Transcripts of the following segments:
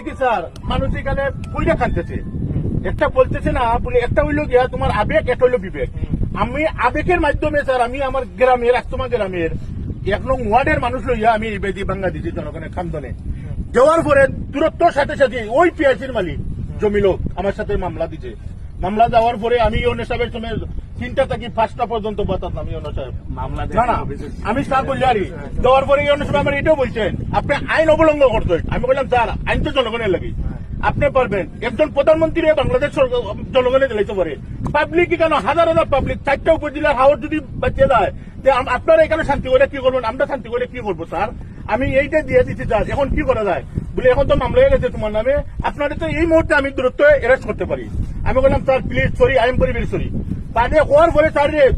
হয়েছে কি স্যার, মানুষ এখানে পুইটা কানতেছে, একটা বলতেছে না বলে, একটা হইলো গিয়া তোমার আবেগ, একটা হইলো বিবেক। আমি আবেগের মাধ্যমে স্যার আমি আমার গ্রামের আস্তমা গ্রামের 1 নং ওয়ার্ডের মানুষ লইয়া আমি এই বেদি বাঙ্গা দিচ্ছি জনগণের খামদনে দেওয়ার পরে দূরত্বর সাথে সাথে ওই পিআইসির মালিক জমি লোক আমার সাথে মামলা দিচ্ছে। মামলা দেওয়ার পরে আমি অন্য সাহেবের সময় 3টা থেকে 5টা পর্যন্ত বাতাতাম অন্য সাহেব মামলা না না আমি স্যার বললি আরে দেওয়ার পরে অন্য সাহেব আমার এটাও বলছেন আপনি আইন অবলম্বন করতে। আমি বললাম স্যার আইন তো জনগণের লাগে, আপনি পারবেন। একজন প্রধানমন্ত্রী বাংলাদেশ জনগণের দিলাইতে পারে, পাবলিক কেন হাজার হাজার পাবলিক 4টা উপজেলার হাওর যদি বাঁচিয়ে যায়, আপনারা এখানে শান্তি করে কি করবেন, আমরা শান্তি করে কি করবো স্যার? আমি এইটা দিয়ে দিচ্ছি স্যার, এখন কি করা যায় বলে, এখন তো মামলা হয়ে গেছে তোমার নামে, আপনাদের তো এই মুহূর্তে আমি দূরত্ব এরেস্ট করতে পারি। আমি বললাম sir please sorry, I am very very sorry. তাদের হওয়ার পরে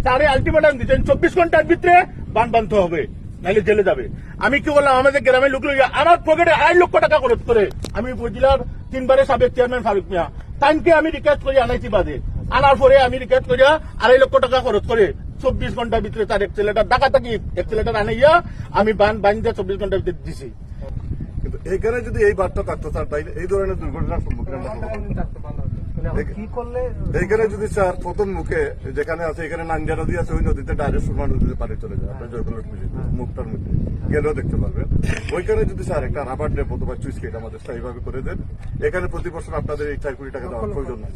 স্যারে আলটিমেটাম দিচ্ছেন 24 ঘন্টার ভিতরে বান বাঁধতে হবে, নাহলে জেলে যাবে। আমি কি বললাম, আমাদের গ্রামের লোক লইয়া আমার পকেটে 2.5 লক্ষ টাকা খরচ করে আমি উপজেলার 3বারের সাবেক চেয়ারম্যান ফারুক মিয়া তাইনকে আমি রিকোয়েস্ট করি আনাইছি বাদে, আনার পরে আমি রিকোয়েস্ট করিয়া 2.5 লক্ষ টাকা খরচ করে 24 ঘন্টার ভিতরে তার এক ছেলেটার ডাকা থাকি এক ছেলেটার আনাইয়া আমি বান্ধা 24 ঘন্টার ভিতরে দিছি। কিন্তু এখানে যদি এই বার্তা থাকতো স্যার, তাইলে এই ধরনের দুর্ঘটনার সম্মুখীন আমরা হবো না। এইখানে যদি স্যার প্রথম মুখে যেখানে আছে, এখানে নাঞ্জা নদী আছে, ওই নদীতে ডাইরেক্ট সুরমা নদীতে পানি চলে যায়, আপনার জয়পুরের মুখটার মধ্যে গেলেও দেখতে পারবেন। ওইখানে যদি স্যার একটা রাবার ড্যাম অথবা চুইস গেট আমাদের স্থায়ীভাবে করে দেন, এখানে প্রতি বছর আপনাদের এই 4 কোটি টাকা দেওয়ার প্রয়োজন নাই।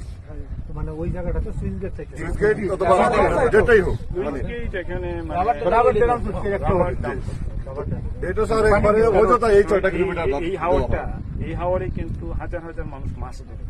মানে ওই জায়গাটা তো সুইচ গেট থেকে চুইস গেট অথবা যেটাই হোক, মানে এটা স্যার একবারে অযথা এই 6টা কিলোমিটার এই হাওয়ারে কিন্তু হাজার হাজার মানুষ মাছ ধরে।